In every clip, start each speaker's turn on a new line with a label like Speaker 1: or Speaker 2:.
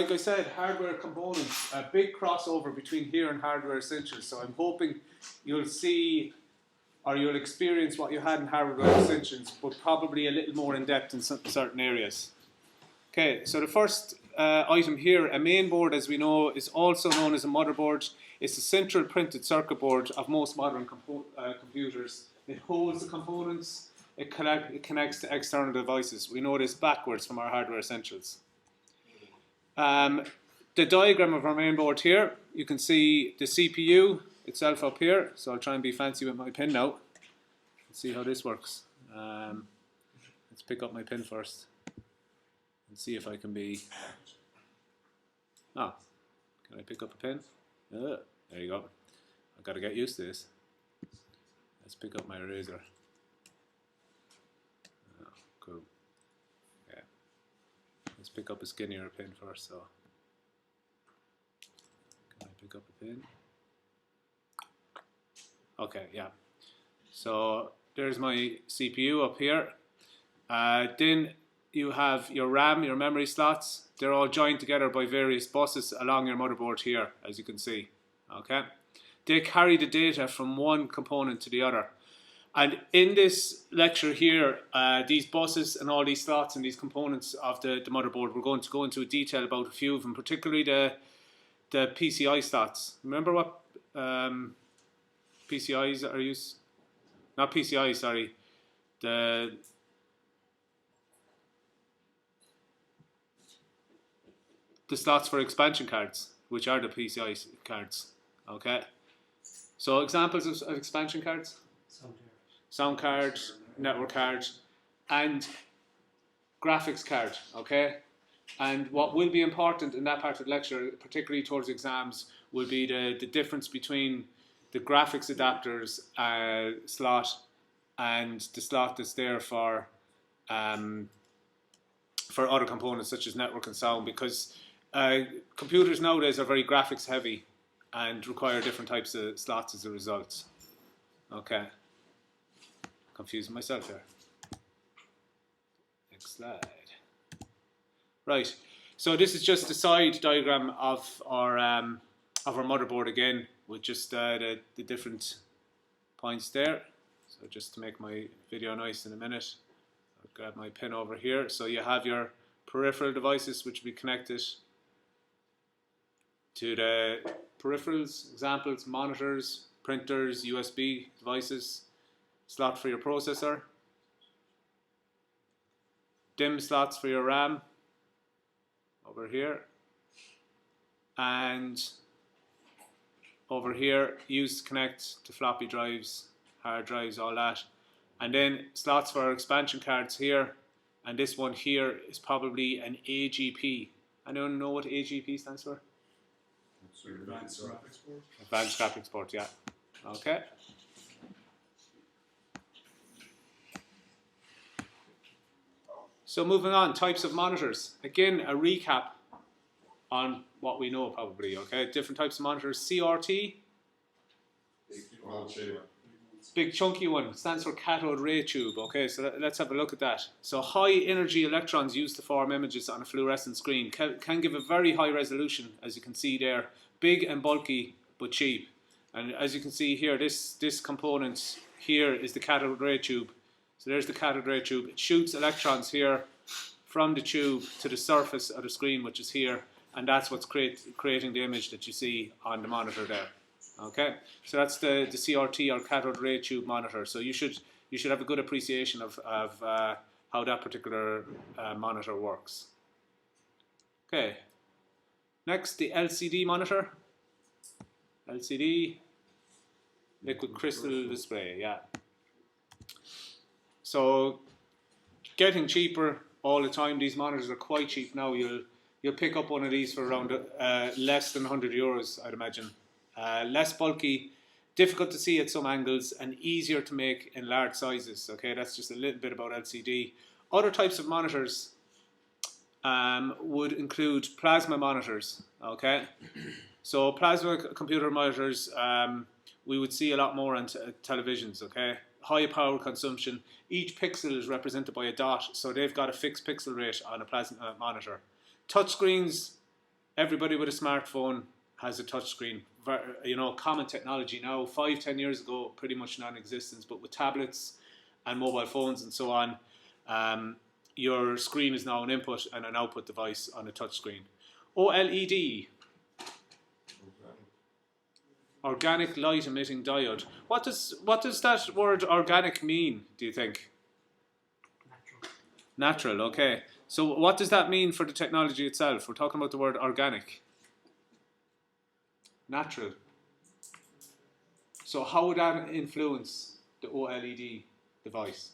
Speaker 1: like I said, hardware components, a big crossover between here and Hardware Essentials. So I'm hoping you'll see or you'll experience what you had in Hardware Essentials, but probably a little more in depth in certain areas. Okay, so the first item here, a main board, as we know, is also known as a motherboard. It's the central printed circuit board of most modern computers. It holds the components, it connects to external devices. We know this backwards from our Hardware Essentials. The diagram of our main board here, you can see the CPU itself up here. So I'll try and be fancy with my pin now. Let's see how this works. Let's pick up my pin first and see if I can be... Oh, can I pick up a pin? There you go. I've got to get used to this. Let's pick up my eraser. Oh, cool. Yeah. Let's pick up a skinnier pin first. So, can I pick up a pin? Okay, yeah. So there's my CPU up here. Then you have your RAM, your memory slots. They're all joined together by various buses along your motherboard here, as you can see. Okay, they carry the data from one component to the other. And in this lecture here, these buses and all these slots and these components of the motherboard, we're going to go into detail about a few of them, particularly the PCI slots. Remember what PCIs are used? Not PCI, sorry. The slots for expansion cards, which are the PCI cards. Okay. So examples of expansion cards? Sound card, network card, and graphics card. Okay. And what will be important in that part of the lecture, particularly towards exams, will be the difference between the graphics adapters slot and the slot that's there for other components such as network and sound, because computers nowadays are very graphics heavy and require different types of slots as a result. Okay, confusing myself here. Next slide. Right, so this is just a side diagram of our motherboard again, with just the different points there. So just to make my video nice in a minute, I'll grab my pin over here. So you have your peripheral devices which will be connected to the peripherals, examples, monitors, printers, USB devices, slot for your processor, DIMM slots for your RAM over here, and over here used to connect to floppy drives, hard drives, all that. And then slots for expansion cards here, and this one here is probably an AGP. Anyone know what AGP stands for?
Speaker 2: Advanced Graphics Board.
Speaker 1: Advanced Graphics Board, yeah. Okay. So moving on, types of monitors. Again, a recap on what we know probably, okay? Different types of monitors. CRT, big chunky one, stands for cathode ray tube, okay? So let's have a look at that. So high energy electrons used to form images on a fluorescent screen can give a very high resolution, as you can see there. Big and bulky, but cheap. And as you can see here, this component here is the cathode ray tube. So there's the cathode ray tube. It shoots electrons here from the tube to the surface of the screen, which is here. And that's what's creating the image that you see on the monitor there. Okay, so that's the CRT or cathode ray tube monitor. So you should have a good appreciation of how that particular monitor works. Okay, next the LCD monitor. LCD, liquid crystal display, yeah. So getting cheaper all the time. These monitors are quite cheap now. You'll pick up one of these for around less than €100, I'd imagine. Less bulky, difficult to see at some angles, and easier to make in large sizes. Okay, that's just a little bit about LCD. Other types of monitors would include plasma monitors. Okay, so plasma computer monitors we would see a lot more on televisions. Okay, high power consumption. Each pixel is represented by a dot, so they've got a fixed pixel rate on a plasma monitor. Touchscreens everybody with a smartphone has a touchscreen. You know, common technology now. 5-10 years ago, pretty much non-existent. But with tablets and mobile phones and so on, your screen is now an input and an output device on a touchscreen. OLED, organic light emitting diode. What does that word organic mean, do you think? Natural, okay. So what does that mean for the technology itself? We're talking about the word organic. Natural. So how would that influence the OLED device?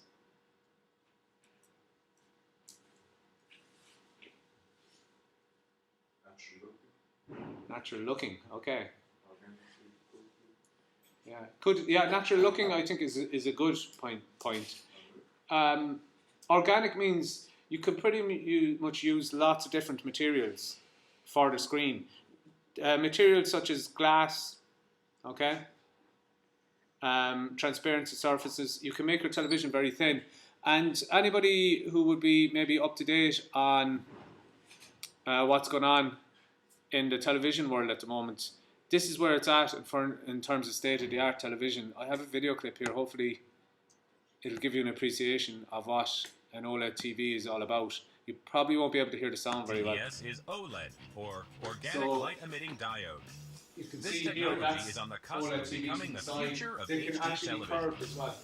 Speaker 1: Natural looking, okay. Yeah, natural looking I think is a good point. Organic means you could pretty much use lots of different materials for the screen. Materials such as glass, okay, transparent surfaces. You can make your television very thin. And anybody who would be maybe up to date on what's going on in the television world at the moment, this is where it's at in terms of state-of-the-art television. I have a video clip here. Hopefully it'll give you an appreciation of what an OLED TV is all about. You probably won't be able to hear the sound very well.
Speaker 3: TES is OLED, or Organic Light Emitting Diode.
Speaker 1: You can
Speaker 3: This
Speaker 1: see here
Speaker 3: technology
Speaker 1: that's
Speaker 3: is on the cusp
Speaker 1: OLED
Speaker 3: of
Speaker 1: TVs
Speaker 3: becoming the
Speaker 1: inside.
Speaker 3: future of
Speaker 1: They can
Speaker 3: HD
Speaker 1: actually be
Speaker 3: television.
Speaker 1: curved as well.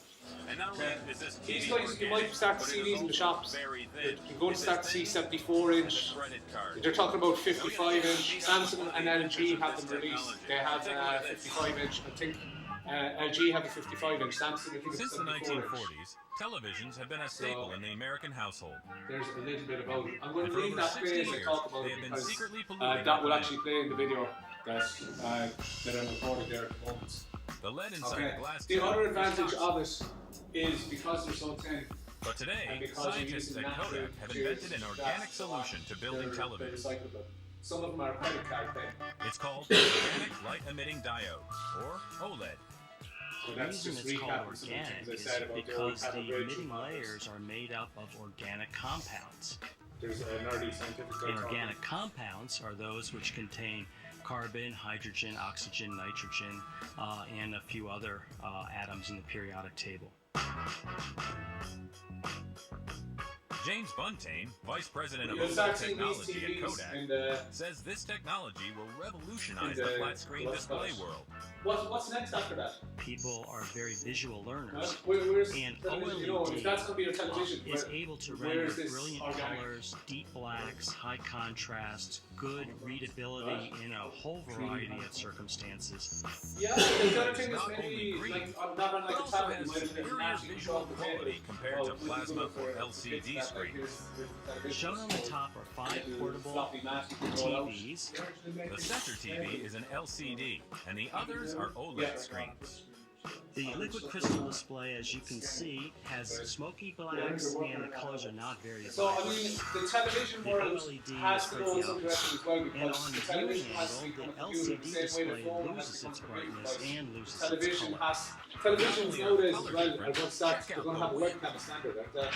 Speaker 3: And not only is this
Speaker 1: These
Speaker 3: TV
Speaker 1: guys, you
Speaker 3: organic,
Speaker 1: might start to
Speaker 3: but
Speaker 1: see
Speaker 3: it
Speaker 1: these
Speaker 3: is
Speaker 1: in the
Speaker 3: also
Speaker 1: shops.
Speaker 3: very
Speaker 1: You're
Speaker 3: thin.
Speaker 1: going to
Speaker 3: It's
Speaker 1: start
Speaker 3: as
Speaker 1: to see
Speaker 3: thin
Speaker 1: 74
Speaker 3: as
Speaker 1: inch.
Speaker 3: a credit card.
Speaker 1: They're talking about 55 inch.
Speaker 3: These
Speaker 1: Samsung and LG have
Speaker 3: this
Speaker 1: them released.
Speaker 3: technology.
Speaker 1: They have
Speaker 3: Take a look at this.
Speaker 1: 55 inch. I think LG have a 55 inch. Samsung, I think it's
Speaker 3: Since the
Speaker 1: 74 inch.
Speaker 3: 1940s, televisions have been a staple in the American household.
Speaker 1: There's a little bit about it. I'm going
Speaker 3: And
Speaker 1: to
Speaker 3: for
Speaker 1: leave
Speaker 3: over
Speaker 1: that
Speaker 3: 60
Speaker 1: play as I
Speaker 3: years,
Speaker 1: talk about
Speaker 3: they
Speaker 1: it
Speaker 3: have been
Speaker 1: because
Speaker 3: secretly polluting
Speaker 1: that
Speaker 3: our
Speaker 1: will
Speaker 3: planet.
Speaker 1: actually play in the video that I'm recording there at the moment.
Speaker 3: The lead inside
Speaker 1: Okay.
Speaker 3: the glass
Speaker 1: The
Speaker 3: tube
Speaker 1: other
Speaker 3: is
Speaker 1: advantage
Speaker 3: toxic.
Speaker 1: of it is because they're so thin.
Speaker 3: But today,
Speaker 1: And because you're
Speaker 3: scientists
Speaker 1: using
Speaker 3: at
Speaker 1: natural
Speaker 3: Kodak have
Speaker 1: materials,
Speaker 3: invented an
Speaker 1: that's
Speaker 3: organic
Speaker 1: so
Speaker 3: solution to building
Speaker 1: they're
Speaker 3: television.
Speaker 1: recyclable. Some of them are credit card thin.
Speaker 3: It's called Organic Light Emitting Diode, or OLED.
Speaker 1: So
Speaker 4: The
Speaker 1: that's
Speaker 4: reason
Speaker 1: just
Speaker 4: it's called
Speaker 1: recapping some of the
Speaker 4: organic
Speaker 1: things I
Speaker 4: is
Speaker 1: said about the old
Speaker 4: because the
Speaker 1: cattle bridge
Speaker 4: emitting
Speaker 1: models.
Speaker 4: layers are made up of organic compounds.
Speaker 1: There's a nerdy scientific guy
Speaker 4: And
Speaker 1: talking.
Speaker 4: organic compounds are those which contain carbon, hydrogen, oxygen, nitrogen, and a few other atoms in the periodic table.
Speaker 3: James Buntain, Vice President of
Speaker 1: You'll
Speaker 3: OLED
Speaker 1: start seeing these
Speaker 3: Technology at
Speaker 1: TVs
Speaker 3: Kodak,
Speaker 1: in the...
Speaker 3: says this technology will revolutionize
Speaker 1: In
Speaker 3: the
Speaker 1: the
Speaker 3: flat screen
Speaker 1: what's
Speaker 3: display
Speaker 1: that?
Speaker 3: world.
Speaker 1: What's next after that?
Speaker 4: People are very visual learners.
Speaker 1: Where's
Speaker 4: And
Speaker 1: television? You know, if that's going to be your television,
Speaker 4: is
Speaker 1: where-
Speaker 4: able to
Speaker 1: where
Speaker 4: render
Speaker 1: is this
Speaker 4: brilliant
Speaker 1: organic?
Speaker 4: colors, deep blacks, high contrast, good readability in a whole variety of circumstances.
Speaker 1: Yeah, the other thing is
Speaker 3: Not
Speaker 1: maybe
Speaker 3: only green,
Speaker 1: like not on like
Speaker 3: But
Speaker 1: a
Speaker 3: also
Speaker 1: tablet,
Speaker 3: has
Speaker 1: you might have
Speaker 3: superior
Speaker 1: naturally
Speaker 3: visual
Speaker 1: controlled the
Speaker 3: quality
Speaker 1: table.
Speaker 3: compared to
Speaker 1: this is
Speaker 3: plasma
Speaker 1: good for
Speaker 3: or LCD
Speaker 1: kids that,
Speaker 3: screens.
Speaker 1: here's the television.
Speaker 4: Shown on the top are 5
Speaker 1: Little
Speaker 4: portable
Speaker 1: floppy mat you can roll out.
Speaker 4: TVs.
Speaker 3: The center TV is an LCD, and the others are OLED screens.
Speaker 4: The liquid crystal display, as you can see, has smoky blacks and the colors are not very
Speaker 1: So I
Speaker 4: vibrant.
Speaker 1: mean, the television
Speaker 4: The
Speaker 1: world
Speaker 4: OLED
Speaker 1: has
Speaker 4: is
Speaker 1: to
Speaker 4: quite
Speaker 1: go in
Speaker 4: the
Speaker 1: some
Speaker 4: opposite.
Speaker 1: direction as well
Speaker 4: And
Speaker 1: because
Speaker 4: on
Speaker 1: the
Speaker 4: the
Speaker 1: television
Speaker 4: viewing
Speaker 1: has to
Speaker 4: angle,
Speaker 1: become
Speaker 4: the
Speaker 1: a computer
Speaker 4: LCD
Speaker 1: the same way the
Speaker 4: display
Speaker 1: phone has
Speaker 4: loses
Speaker 1: to
Speaker 4: its
Speaker 1: become a computer
Speaker 4: brightness
Speaker 1: because
Speaker 4: and loses its
Speaker 1: television
Speaker 4: color.
Speaker 1: has televisions
Speaker 3: Not only are
Speaker 1: nowadays as
Speaker 3: colors
Speaker 1: well
Speaker 3: different,
Speaker 1: are going to start
Speaker 3: check
Speaker 1: they're
Speaker 3: out
Speaker 1: going to
Speaker 3: the
Speaker 1: have a
Speaker 3: width.
Speaker 1: webcam standard and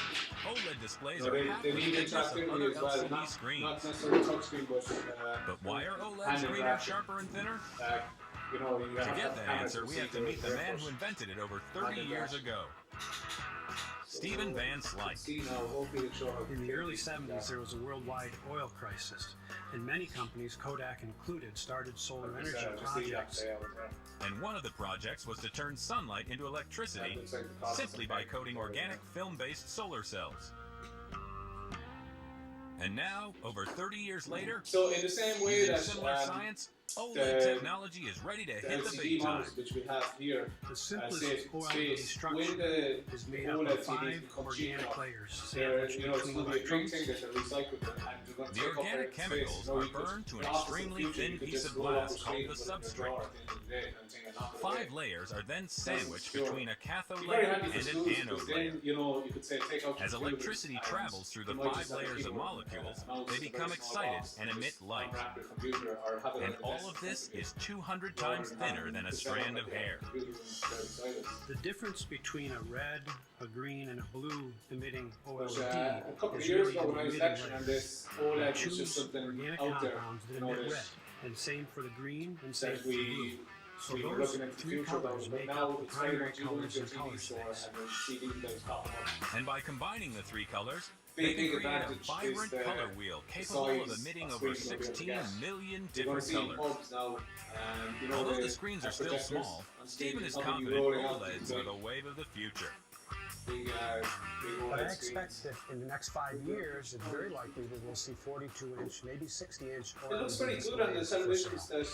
Speaker 3: OLED displays
Speaker 1: so
Speaker 3: are half
Speaker 1: they
Speaker 3: the
Speaker 1: need
Speaker 3: thickness of
Speaker 1: interactivity
Speaker 3: other
Speaker 1: as well,
Speaker 3: LCD
Speaker 1: not
Speaker 3: screens.
Speaker 1: necessarily touchscreen
Speaker 3: But why are OLEDs
Speaker 1: And
Speaker 3: greener,
Speaker 1: interaction.
Speaker 3: sharper, and thinner?
Speaker 1: you know, you
Speaker 3: To
Speaker 1: have
Speaker 3: get that
Speaker 1: cameras
Speaker 3: answer, we
Speaker 1: see
Speaker 3: have to
Speaker 1: the
Speaker 3: meet the man
Speaker 1: airport.
Speaker 3: who invented it over 30
Speaker 1: And
Speaker 3: years
Speaker 1: interaction.
Speaker 3: ago. Stephen Van Slyke.
Speaker 1: See now, hopefully it'll show how
Speaker 5: In the
Speaker 1: clear
Speaker 5: early
Speaker 1: these
Speaker 5: 70s,
Speaker 1: are.
Speaker 5: there was a worldwide oil crisis, and many companies, Kodak included, started solar
Speaker 1: Like I
Speaker 5: energy
Speaker 1: said, I just see that
Speaker 5: projects.
Speaker 1: today, I was there.
Speaker 3: And one of the projects was to turn sunlight into electricity
Speaker 1: That looks like the cost
Speaker 3: simply
Speaker 1: of
Speaker 3: by
Speaker 1: the
Speaker 3: coating organic film-based solar cells. And now, over 30 years later,
Speaker 1: So in the same way
Speaker 3: using
Speaker 1: that
Speaker 3: similar science, OLED
Speaker 1: the-
Speaker 3: technology is ready to
Speaker 1: the
Speaker 3: hit the
Speaker 1: LCD
Speaker 3: big time.
Speaker 1: models which we have here,
Speaker 5: The simplest
Speaker 1: safe
Speaker 5: OLED
Speaker 1: space,
Speaker 5: structure
Speaker 1: when the
Speaker 5: is made up
Speaker 1: OLED
Speaker 5: of
Speaker 1: TVs
Speaker 5: 5
Speaker 1: become cheap
Speaker 5: organic
Speaker 1: enough,
Speaker 5: layers
Speaker 1: they're,
Speaker 5: sandwiched
Speaker 1: you know, it's
Speaker 5: between
Speaker 1: going to be a big
Speaker 5: electrons.
Speaker 1: thing that they're recyclable and they're going to
Speaker 3: The
Speaker 1: take up
Speaker 3: organic
Speaker 1: space.
Speaker 3: chemicals
Speaker 1: You know,
Speaker 3: are
Speaker 1: you could-
Speaker 3: burned to an
Speaker 1: the opposite
Speaker 3: extremely
Speaker 1: future, you
Speaker 3: thin
Speaker 1: could
Speaker 3: piece
Speaker 1: just
Speaker 3: of
Speaker 1: roll up
Speaker 3: glass
Speaker 1: the
Speaker 3: called
Speaker 1: screen,
Speaker 3: the
Speaker 1: put it in your
Speaker 3: substrate.
Speaker 1: drawer at the end of the day and thing and knock it away.
Speaker 3: 5 layers are then sandwiched
Speaker 1: secure.
Speaker 3: between a cathode
Speaker 1: Be very
Speaker 3: layer
Speaker 1: handy for
Speaker 3: and an
Speaker 1: schools
Speaker 3: anode
Speaker 1: because
Speaker 3: layer.
Speaker 1: then, you know, you could say take out your
Speaker 3: As
Speaker 1: computers
Speaker 3: electricity
Speaker 1: and
Speaker 3: travels through the
Speaker 1: you might
Speaker 3: 5
Speaker 1: just have a
Speaker 3: layers of
Speaker 1: keyboard,
Speaker 3: molecules,
Speaker 1: mouse,
Speaker 3: they
Speaker 1: a very
Speaker 3: become
Speaker 1: small
Speaker 3: excited
Speaker 1: box,
Speaker 3: and emit light.
Speaker 1: unwrap your computer or have it on
Speaker 3: And
Speaker 1: the
Speaker 3: all all of this is 200 times thinner than a strand of hair.
Speaker 5: The difference between a red, a green, and a blue emitting OLED
Speaker 1: a couple of
Speaker 5: is
Speaker 1: years
Speaker 5: really
Speaker 1: ago
Speaker 5: in
Speaker 1: when I was
Speaker 5: emitting
Speaker 1: lecturing on
Speaker 5: layers.
Speaker 1: this,
Speaker 5: We
Speaker 1: OLED was
Speaker 5: choose
Speaker 1: just something
Speaker 5: organic
Speaker 1: out there,
Speaker 5: compounds that
Speaker 1: you know,
Speaker 5: emit
Speaker 1: that,
Speaker 5: red, and same for the green, and same
Speaker 1: that
Speaker 5: for the blue.
Speaker 1: we were
Speaker 5: those
Speaker 1: looking into the
Speaker 5: three
Speaker 1: future about
Speaker 5: colors
Speaker 1: it, but
Speaker 5: make
Speaker 1: now
Speaker 5: up the
Speaker 1: it's very
Speaker 5: primary
Speaker 1: much you go into your
Speaker 5: colors in
Speaker 1: TV
Speaker 5: color
Speaker 1: store
Speaker 5: space.
Speaker 1: and the CD plays popping up.
Speaker 3: And by combining the three colors,
Speaker 1: Big,
Speaker 3: they
Speaker 1: big
Speaker 3: can create a
Speaker 1: advantage is
Speaker 3: vibrant
Speaker 1: the
Speaker 3: color wheel capable of
Speaker 1: size
Speaker 3: emitting
Speaker 1: of
Speaker 3: over
Speaker 1: screen you'll be able to
Speaker 3: 16
Speaker 1: get.
Speaker 3: million
Speaker 1: You're going to
Speaker 3: different
Speaker 1: see in
Speaker 3: colors.
Speaker 1: pubs now, you know,
Speaker 3: Although the screens are still
Speaker 1: projectors
Speaker 3: small,
Speaker 1: on
Speaker 3: Stephen
Speaker 1: TV
Speaker 3: is
Speaker 1: probably
Speaker 3: confident
Speaker 1: rolling out
Speaker 3: OLEDs
Speaker 1: these
Speaker 3: are
Speaker 1: big,
Speaker 3: the wave of the future.
Speaker 1: big
Speaker 5: But I
Speaker 1: OLED
Speaker 5: expect
Speaker 1: screens.
Speaker 5: that in the next 5 years, it's very likely that we'll see 42-inch, maybe 60-inch.
Speaker 1: It looks pretty good on the televisions that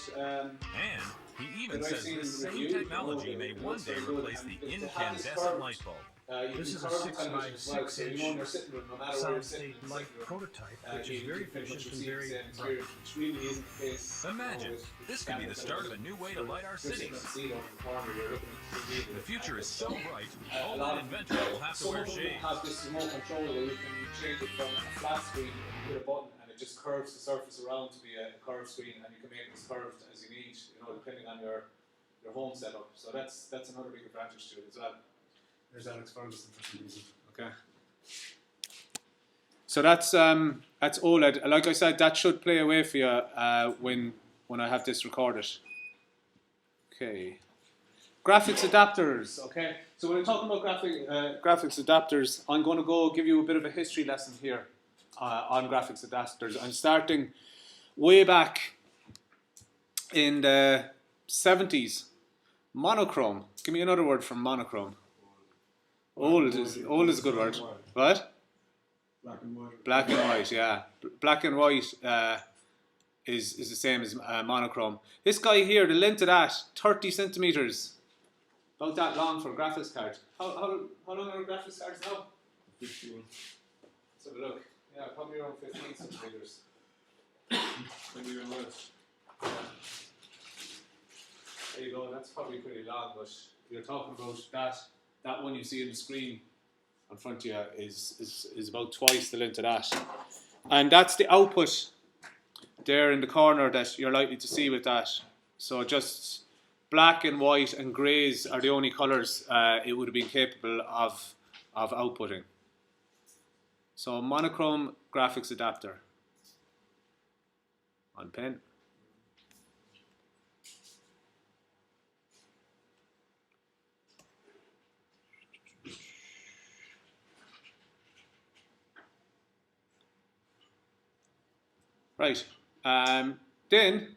Speaker 3: And he even
Speaker 1: But I've
Speaker 3: says
Speaker 1: seen
Speaker 3: this
Speaker 1: the
Speaker 3: same
Speaker 1: review,
Speaker 3: technology
Speaker 1: it
Speaker 3: may
Speaker 1: looks
Speaker 3: one day
Speaker 1: very good,
Speaker 3: replace
Speaker 1: and
Speaker 3: the
Speaker 1: it has
Speaker 3: incandescent
Speaker 1: curved,
Speaker 3: light bulb.
Speaker 1: you
Speaker 5: This
Speaker 1: can
Speaker 5: is a
Speaker 1: curve
Speaker 5: 6
Speaker 1: television
Speaker 5: by
Speaker 1: as well, so you know in
Speaker 5: 6-inch
Speaker 1: your sitting room, no matter where you're sitting
Speaker 5: solid-state
Speaker 1: in the
Speaker 5: light
Speaker 1: sitting room,
Speaker 5: prototype, which
Speaker 1: you
Speaker 5: is very
Speaker 1: can pretty much
Speaker 5: efficient and
Speaker 1: receive
Speaker 5: very
Speaker 1: the
Speaker 5: bright.
Speaker 1: interior, which really isn't the case.
Speaker 3: Imagine, this could be the start of a new way to light our cities. The future is so bright, OLED inventors will have to
Speaker 1: some
Speaker 3: wear
Speaker 1: of them
Speaker 3: shades.
Speaker 1: have this remote control where you can change it from a flat screen with a button and it just curves the surface around to be a curved screen, and you can make it as curved as you need, you know, depending on your home setup. So that's another big advantage to it as well.
Speaker 2: There's Alex Ferguson for some reason.
Speaker 1: Okay. So that's OLED. Like I said, that should play away for you when I have this recorded. Okay. Graphics adapters. Okay. So when I'm talking about graphics adapters, I'm going to give you a bit of a history lesson here on graphics adapters. I'm starting way back in the 70s. Monochrome. Give me another word from monochrome. Old is a good word. What?
Speaker 2: Black and white.
Speaker 1: Black and white, yeah. Black and white is the same as monochrome. This guy here, the length of that, 30 centimeters. About that long for a graphics card. How long are graphics cards now?
Speaker 2: 15.
Speaker 1: Let's have a look. Yeah, probably around 15 centimeters.
Speaker 2: Maybe even less.
Speaker 1: There you go, that's probably pretty long, but you're talking about that one you see on the screen in front of you is about twice the length of that. And that's the output there in the corner that you're likely to see with that. So just black and white and greys are the only colours it would have been capable of outputting. So a monochrome graphics adapter on pen. Right, then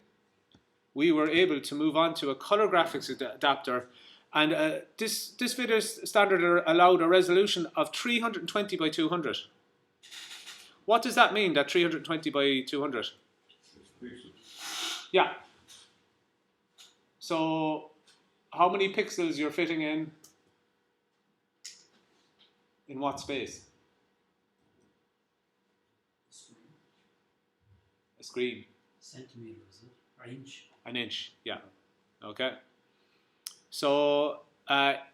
Speaker 1: we were able to move on to a color graphics adapter, and this video standard allowed a resolution of 320 by 200. What does that mean, that 320 by 200? Yeah. So how many pixels you're fitting in what space? A screen.
Speaker 6: Centimeter, is it? Or inch?
Speaker 1: An inch, yeah. Okay. So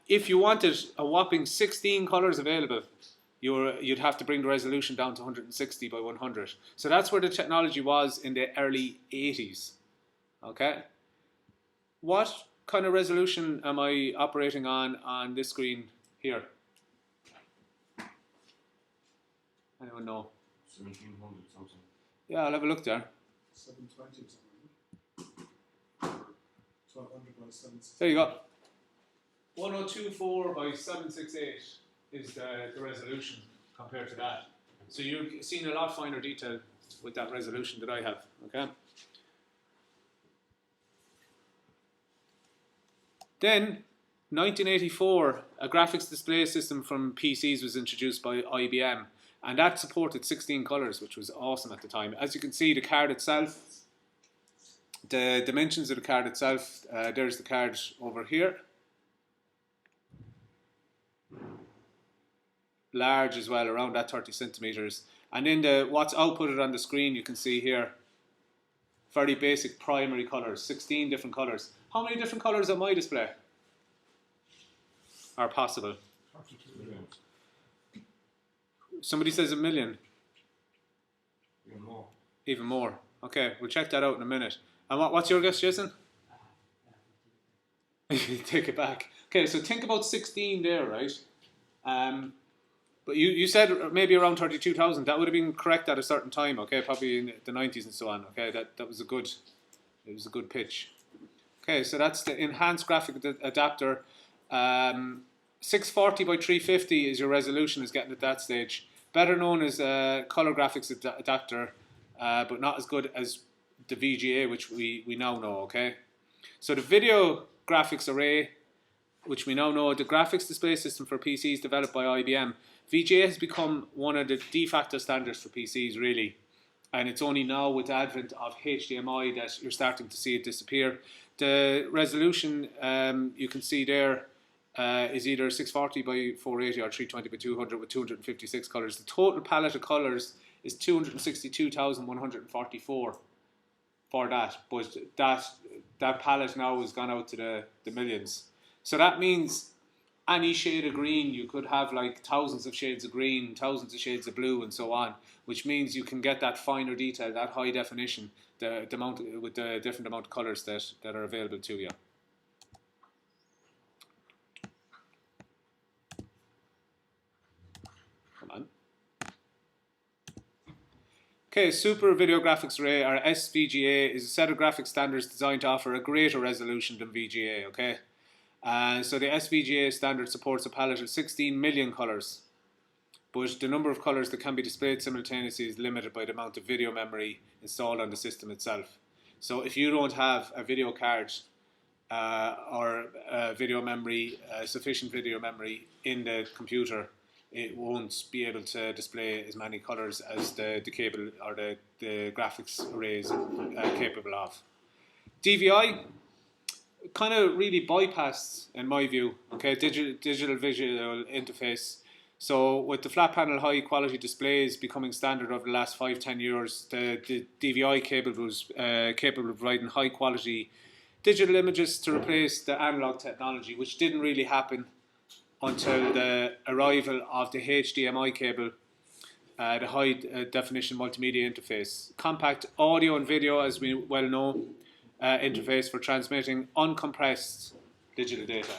Speaker 1: if you wanted a whopping 16 colors available, you'd have to bring the resolution down to 160 by 100. So that's where the technology was in the early 80s. Okay. What kind of resolution am I operating on this screen here? Anyone know?
Speaker 2: 1700 something.
Speaker 1: Yeah, I'll have a look there.
Speaker 2: 720 or something. 1200 by 760.
Speaker 1: There you go. 1024 by 768 is the resolution compared to that. So you're seeing a lot finer detail with that resolution that I have. Okay. Then, 1984, a graphics display system from PCs was introduced by IBM, and that supported 16 colors, which was awesome at the time. As you can see, the card itself, the dimensions of the card itself, there's the card over here. Large as well, around that 30 centimeters. And then what's outputted on the screen, you can see here, very basic primary colors, 16 different colors. How many different colors on my display are possible?
Speaker 6: 42.
Speaker 1: Somebody says 1 million.
Speaker 2: Even more.
Speaker 1: Even more. Okay, we'll check that out in a minute. And what's your guess, Jason? Take it back. Okay, so think about 16 there, right? But you said maybe around 32,000. That would have been correct at a certain time, okay? Probably in the 90s and so on, okay? That was a good pitch. Okay, so that's the enhanced graphic adapter. 640 by 350 is your resolution, is getting at that stage. Better known as color graphics adapter, but not as good as the VGA, which we now know, okay? So the video graphics array, which we now know, the graphics display system for PCs developed by IBM. VGA has become one of the de facto standards for PCs, really. And it's only now with the advent of HDMI that you're starting to see it disappear. The resolution you can see there is either 640 by 480 or 320 by 200 with 256 colours. The total palette of colours is 262,144 for that. But that palette now has gone out to the millions. So that means any shade of green, you could have like thousands of shades of green, thousands of shades of blue, and so on, which means you can get that finer detail, that high definition, the amount with the different amount of colours that are available to you. Come on. Okay, Super Video Graphics Array, or SVGA, is a set of graphics standards designed to offer a greater resolution than VGA, okay? So the SVGA standard supports a palette of 16 million colours, but the number of colours that can be displayed simultaneously is limited by the amount of video memory installed on the system itself. So if you don't have a video card or video memory, sufficient video memory in the computer, it won't be able to display as many colours as the cable or the graphics array is capable of. DVI kind of really bypassed, in my view, okay, digital visual interface. So with the flat panel high quality displays becoming standard over the last 5-10 years, the DVI cable was capable of providing high quality digital images to replace the analog technology, which didn't really happen until the arrival of the HDMI cable, the high definition multimedia interface. Compact audio and video, as we well know, interface for transmitting uncompressed digital data.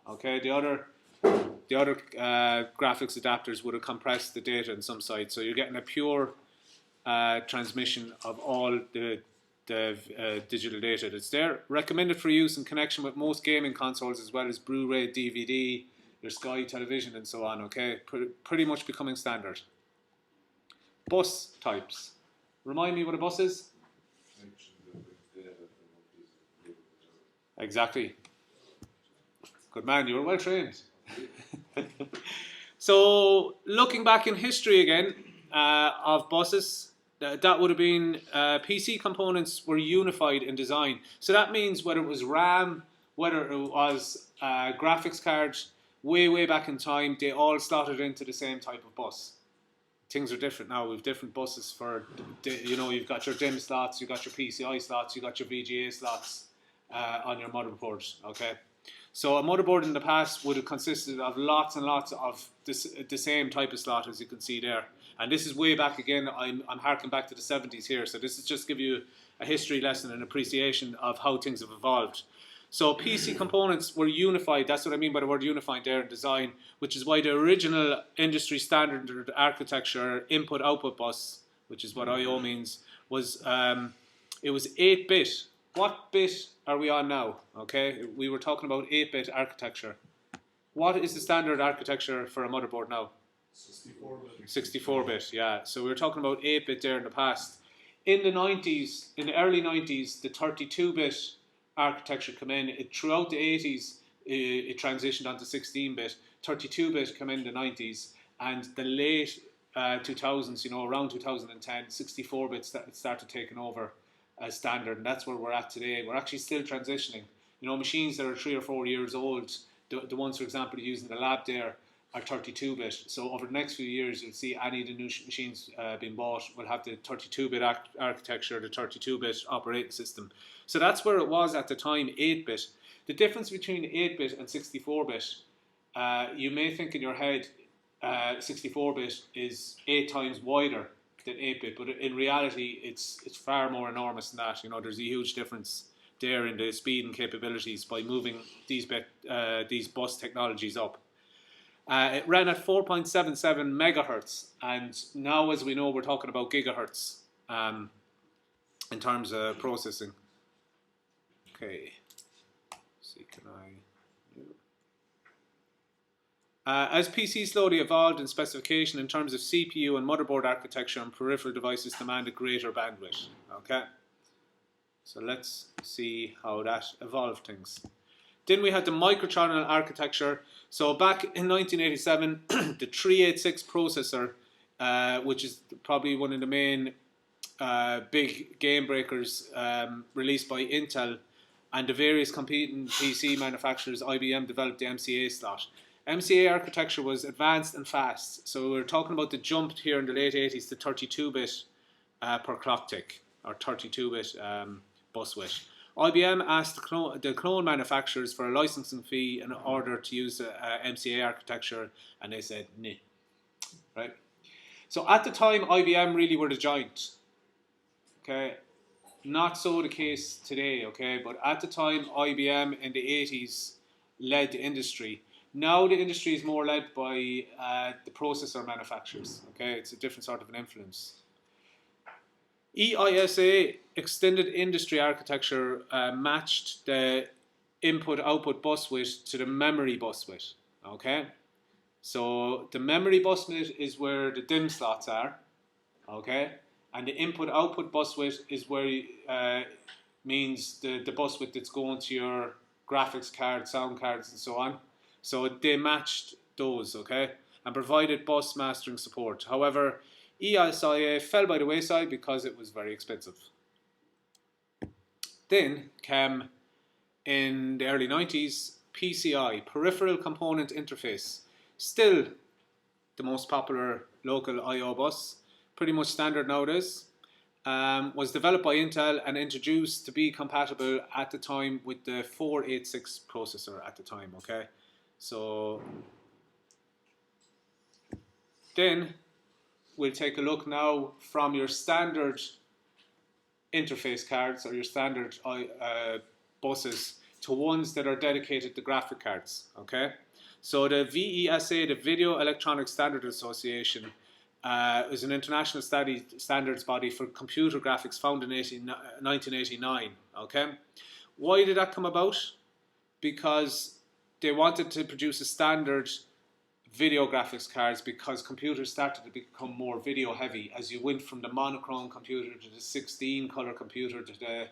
Speaker 1: Okay, the other graphics adapters would have compressed the data in some site, so you're getting a pure transmission of all the digital data that's there. Recommended for use in connection with most gaming consoles, as well as Blu-ray, DVD, your Sky television, and so on. Okay, pretty much becoming standard. Bus types. Remind me what a bus is. Exactly. Good man, you were well trained. So, looking back in history again of buses, that would have been PC components were unified in design. So that means whether it was RAM, whether it was graphics cards, way back in time, they all slotted into the same type of bus. Things are different now. We've different buses for, you've got your DIMM slots, you've got your PCI slots, you've got your VGA slots on your motherboard, okay? So a motherboard in the past would have consisted of lots and lots of the same type of slot as you can see there. And this is way back again, I'm harking back to the 70s here, so this is just give you a history lesson and appreciation of how things have evolved. So PC components were unified, that's what I mean by the word unified there in design, which is why the original industry standard architecture input-output bus, which is what I/O means, was it was 8-bit. What bit are we on now? Okay, we were talking about 8-bit architecture. What is the standard architecture for a motherboard now?
Speaker 2: 64-bit.
Speaker 1: 64-bit, yeah. So we were talking about 8-bit there in the past. In the 90s, in the early 90s, the 32-bit architecture came in. Throughout the 80s, it transitioned onto 16-bit. 32-bit came in the 90s, and the late 2000s, around 2010, 64-bit started taking over as standard, and that's where we're at today. We're actually still transitioning. Machines that are 3 or 4 years old, the ones, for example, used in the lab there, are 32-bit. So over the next few years, you'll see any of the new machines being bought will have the 32-bit architecture, the 32-bit operating system. So that's where it was at the time, 8-bit. The difference between 8-bit and 64-bit, you may think in your head, 64-bit is 8 times wider than 8-bit, but in reality, it's far more enormous than that. You know, there's a huge difference there in the speed and capabilities by moving these bus technologies up. It ran at 4.77 megahertz, and now, as we know, we're talking about gigahertz in terms of processing. Okay, let's see, can I? As PCs slowly evolved in specification in terms of CPU and motherboard architecture, and peripheral devices demanded greater bandwidth. Okay, so let's see how that evolved things. Then we had the microchannel architecture. So back in 1987, the 386 processor, which is probably one of the main big game breakers released by Intel, and the various competing PC manufacturers, IBM developed the MCA slot. MCA architecture was advanced and fast. So we're talking about the jump here in the late 80s to 32-bit per clock tick, or 32-bit bus width. IBM asked the clone manufacturers for a licensing fee in order to use MCA architecture, and they said, nah. Right? So at the time, IBM really were the giant. Okay? Not so the case today, okay? But at the time, IBM in the 80s led the industry. Now the industry is more led by the processor manufacturers, okay? It's a different sort of an influence. EISA, Extended Industry Architecture, matched the input-output bus width to the memory bus width, okay? So the memory bus width is where the DIMM slots are, okay? And the input-output bus width is where means the bus width that's going to your graphics card, sound cards, and so on. So they matched those, okay, and provided bus mastering support. However, EISA fell by the wayside because it was very expensive. Then came, in the early 90s, PCI, Peripheral Component Interface. Still the most popular local I/O bus, pretty much standard nowadays. Was developed by Intel and introduced to be compatible at the time with the 486 processor at the time, okay? So then we'll take a look now from your standard interface cards or your standard buses to ones that are dedicated to graphic cards, okay? So the VESA, the Video Electronics Standards Association, is an international standards body for computer graphics founded in 1989, okay? Why did that come about? Because they wanted to produce a standard video graphics cards because computers started to become more video heavy as you went from the monochrome computer to the 16 color computer to the,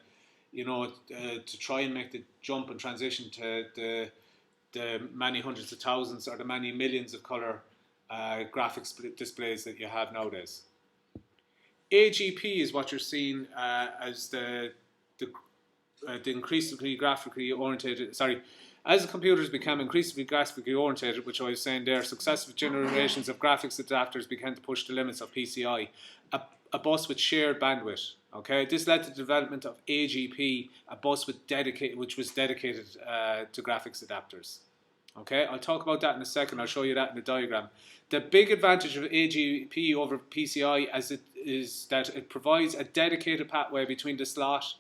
Speaker 1: you know, to try and make the jump and transition to the many hundreds of thousands or the many millions of color graphics displays that you have nowadays. AGP is what you're seeing as the increasingly graphically oriented, as the computers became increasingly graphically oriented, which I was saying there, successive generations of graphics adapters began to push the limits of PCI, a bus with shared bandwidth. Okay, this led to the development of AGP, a bus which was dedicated to graphics adapters. Okay, I'll talk about that in a second. I'll show you that in the diagram. The big advantage of AGP over PCI is that it provides a dedicated pathway between the slot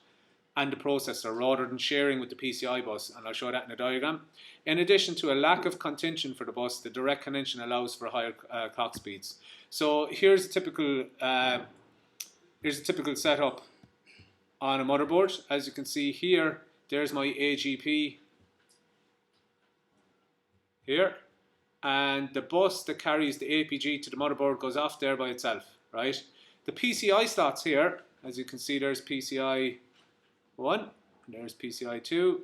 Speaker 1: and the processor rather than sharing with the PCI bus, and I'll show that in the diagram. In addition to a lack of contention for the bus, the direct connection allows for higher clock speeds. So here's a typical setup on a motherboard. As you can see here, there's my AGP here, and the bus that carries the APG to the motherboard goes off there by itself, right? The PCI slots here, as you can see, there's PCI 1, and there's PCI 2.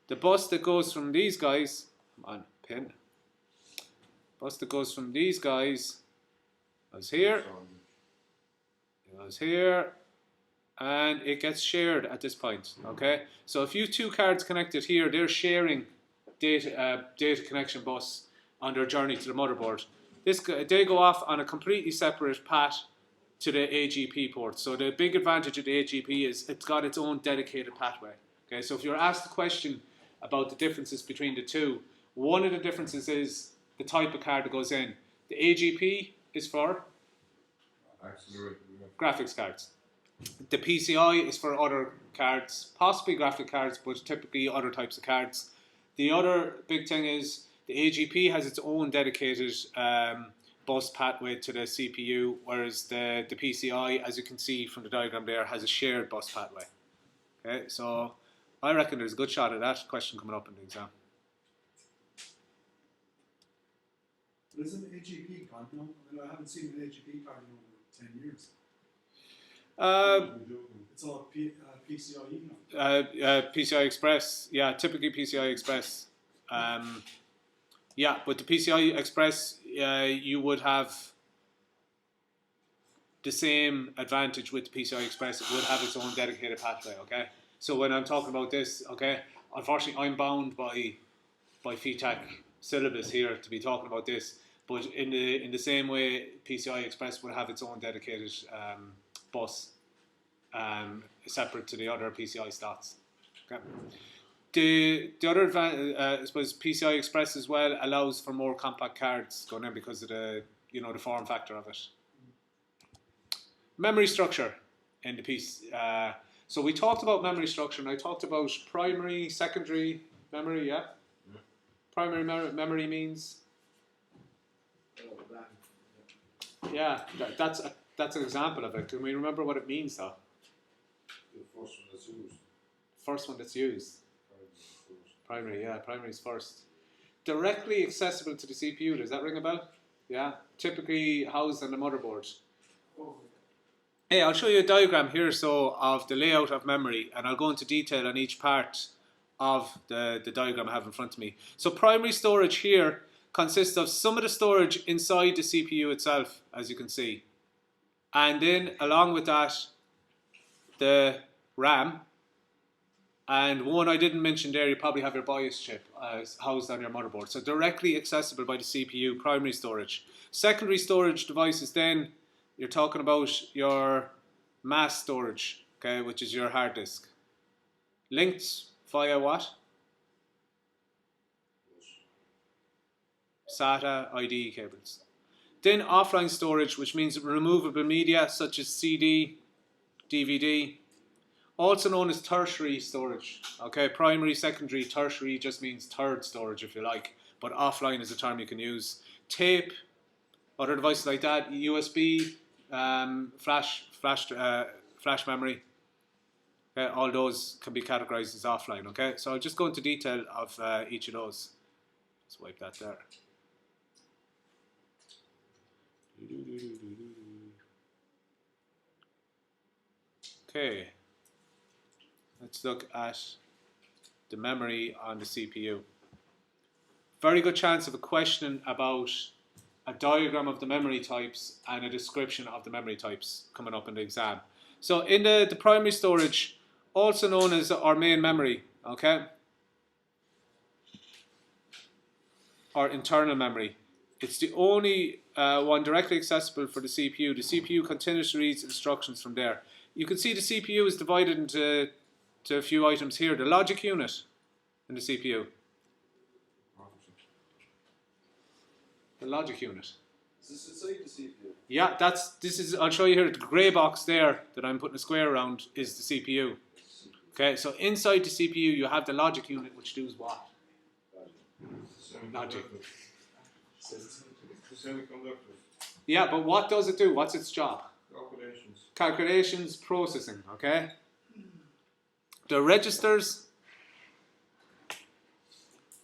Speaker 1: The bus that goes from these guys, come on, pin. Bus that goes from these guys goes here, it goes here, and it gets shared at this point, okay? So if you have two cards connected here, they're sharing data connection bus on their journey to the motherboard. They go off on a completely separate path to the AGP port. So the big advantage of the AGP is it's got its own dedicated pathway. Okay, so if you're asked the question about the differences between the two, one of the differences is the type of card that goes in. The AGP is for
Speaker 2: Accelerator, yeah.
Speaker 1: Graphics cards. The PCI is for other cards, possibly graphic cards, but typically other types of cards. The other big thing is the AGP has its own dedicated bus pathway to the CPU, whereas the PCI, as you can see from the diagram there, has a shared bus pathway. Okay, so I reckon there's a good shot at that question coming up in the exam.
Speaker 2: But isn't AGP gone now? I mean, I haven't seen an AGP card in over 10 years. It's all PCIe now.
Speaker 1: PCI Express, yeah, typically PCI Express. Yeah, but the PCI Express, you would have the same advantage with the PCI Express. It would have its own dedicated pathway, okay? So when I'm talking about this, okay, unfortunately I'm bound by FETAC syllabus here to be talking about this, but in the same way, PCI Express would have its own dedicated bus, separate to the other PCI slots. Okay. The other advantage, I suppose, PCI Express as well allows for more compact cards going in because of the the form factor of it. Memory structure in the piece. So we talked about memory structure, and I talked about primary, secondary memory. Yeah. Primary memory means. Yeah, that's an example of it. Can we remember what it means though?
Speaker 2: The first one that's used.
Speaker 1: First one that's used. Primary, yeah, primary is first. Directly accessible to the CPU, does that ring a bell? Yeah, typically housed on the motherboard.
Speaker 2: Oh,
Speaker 1: Hey, I'll show you a diagram here of the layout of memory, and I'll go into detail on each part of the diagram I have in front of me. So primary storage here consists of some of the storage inside the CPU itself, as you can see. And then along with that, the RAM. And one I didn't mention there, you probably have your BIOS chip housed on your motherboard. So directly accessible by the CPU, primary storage. Secondary storage devices then, you're talking about your mass storage, okay, which is your hard disk. Linked via what? SATA IDE cables. Then offline storage, which means removable media such as CD, DVD. Also known as tertiary storage. Okay, primary, secondary, tertiary just means third storage if you like, but offline is a term you can use. Tape, other devices like that, USB, flash memory. Okay, all those can be categorized as offline. Okay, so I'll just go into detail of each of those. Let's wipe that there. Okay. Let's look at the memory on the CPU. Very good chance of a question about a diagram of the memory types and a description of the memory types coming up in the exam. So in the primary storage, also known as our main memory, okay? Or internal memory. It's the only one directly accessible for the CPU. The CPU continuously reads instructions from there. You can see the CPU is divided into a few items here. The logic unit in the CPU. The logic unit.
Speaker 2: Is this inside the CPU?
Speaker 1: Yeah, I'll show you here, the grey box there that I'm putting a square around is the CPU. Okay, so inside the CPU you have the logic unit, which does what? Logic.
Speaker 2: Semiconductors.
Speaker 1: Yeah, but what does it do? What's its job?
Speaker 2: Calculations.
Speaker 1: Calculations, processing, okay? The registers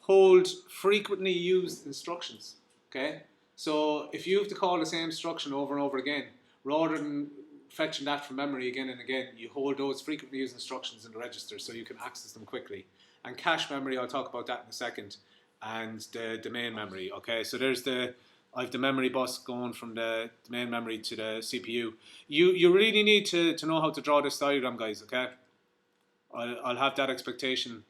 Speaker 1: hold frequently used instructions, okay? So if you have to call the same instruction over and over again, rather than fetching that from memory again and again, you hold those frequently used instructions in the register so you can access them quickly. And cache memory, I'll talk about that in a second, and the main memory, okay? So I have the memory bus going from the main memory to the CPU. You really need to know how to draw this diagram, guys, okay? I'll have that expectation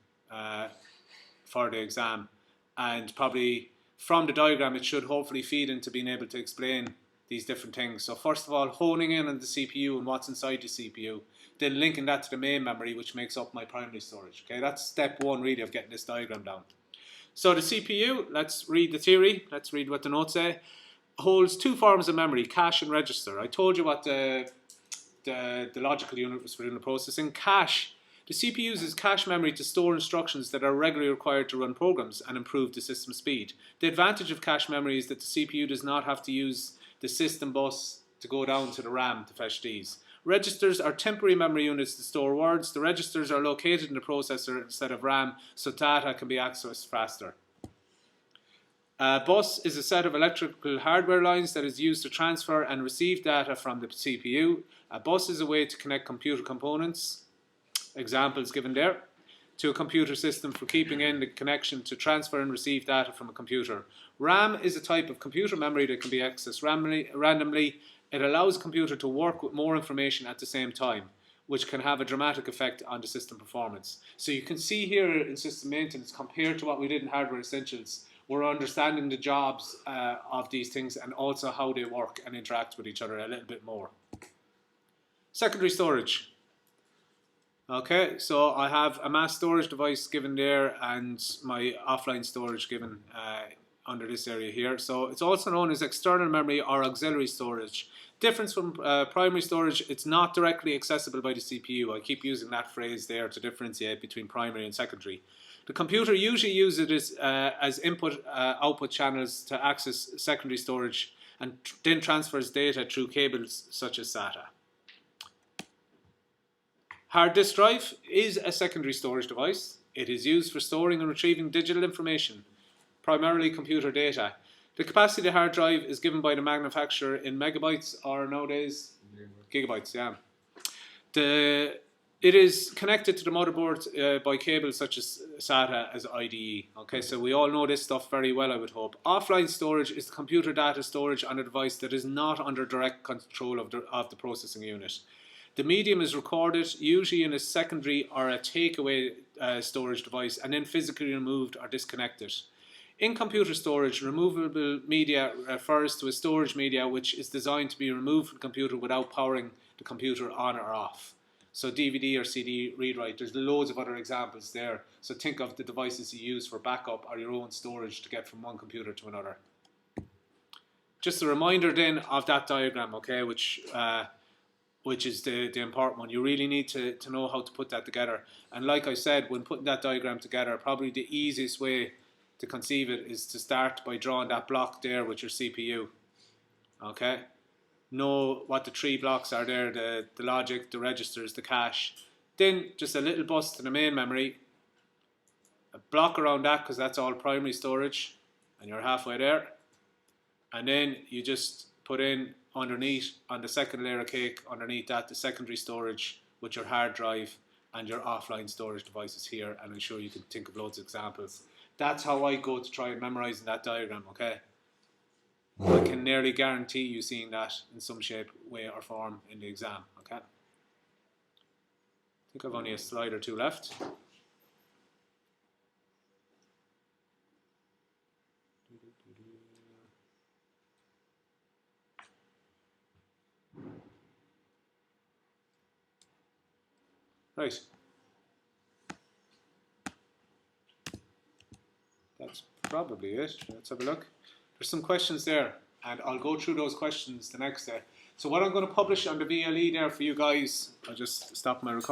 Speaker 1: for the exam, and probably from the diagram it should hopefully feed into being able to explain these different things. So first of all, honing in on the CPU and what's inside the CPU, then linking that to the main memory, which makes up my primary storage. Okay, that's step one really of getting this diagram down. So the CPU, let's read the theory, let's read what the notes say. holds two forms of memory, cache and register. I told you what the logical unit was for unit processing. Cache. The CPU uses cache memory to store instructions that are regularly required to run programs and improve the system speed. The advantage of cache memory is that the CPU does not have to use the system bus to go down to the RAM to fetch these. Registers are temporary memory units to store words. The registers are located in the processor instead of RAM, so data can be accessed faster. A bus is a set of electrical hardware lines that is used to transfer and receive data from the CPU. A bus is a way to connect computer components, examples given there, to a computer system for keeping in the connection to transfer and receive data from a computer. RAM is a type of computer memory that can be accessed randomly. It allows a computer to work with more information at the same time, which can have a dramatic effect on the system performance. So you can see here in system maintenance, compared to what we did in Hardware Essentials, we're understanding the jobs of these things and also how they work and interact with each other a little bit more. Secondary storage. Okay, so I have a mass storage device given there and my offline storage given under this area here. So it's also known as external memory or auxiliary storage. Difference from primary storage, it's not directly accessible by the CPU. I keep using that phrase there to differentiate between primary and secondary. The computer usually uses it as input-output channels to access secondary storage and then transfers data through cables such as SATA. Hard disk drive is a secondary storage device. It is used for storing and retrieving digital information, primarily computer data. The capacity of the hard drive is given by the manufacturer in megabytes or nowadays gigabytes. Yeah. It is connected to the motherboard by cables such as SATA as IDE. Okay, so we all know this stuff very well, I would hope. Offline storage is the computer data storage on a device that is not under direct control of the processing unit. The medium is recorded, usually in a secondary or a takeaway storage device, and then physically removed or disconnected. In computer storage, removable media refers to a storage media which is designed to be removed from the computer without powering the computer on or off. So DVD or CD read-write, there's loads of other examples there. So think of the devices you use for backup or your own storage to get from one computer to another. Just a reminder then of that diagram, okay, which is the important one. You really need to know how to put that together. And like I said, when putting that diagram together, probably the easiest way to conceive it is to start by drawing that block there with your CPU. Okay? Know what the three blocks are there, the logic, the registers, the cache. Then just a little bus to the main memory. A block around that because that's all primary storage. And you're halfway there. And then you just put in underneath, on the second layer of cake, underneath that, the secondary storage with your hard drive and your offline storage devices here. And I'm sure you can think of loads of examples. That's how I go to try and memorising that diagram, okay? I can nearly guarantee you seeing that in some shape, way or form in the exam, okay? I think I've only a slide or two left. Right. That's probably it. Let's have a look. There's some questions there, and I'll go through those questions the next day. So what I'm going to publish on the VLE there for you guys, I'll just stop my recording.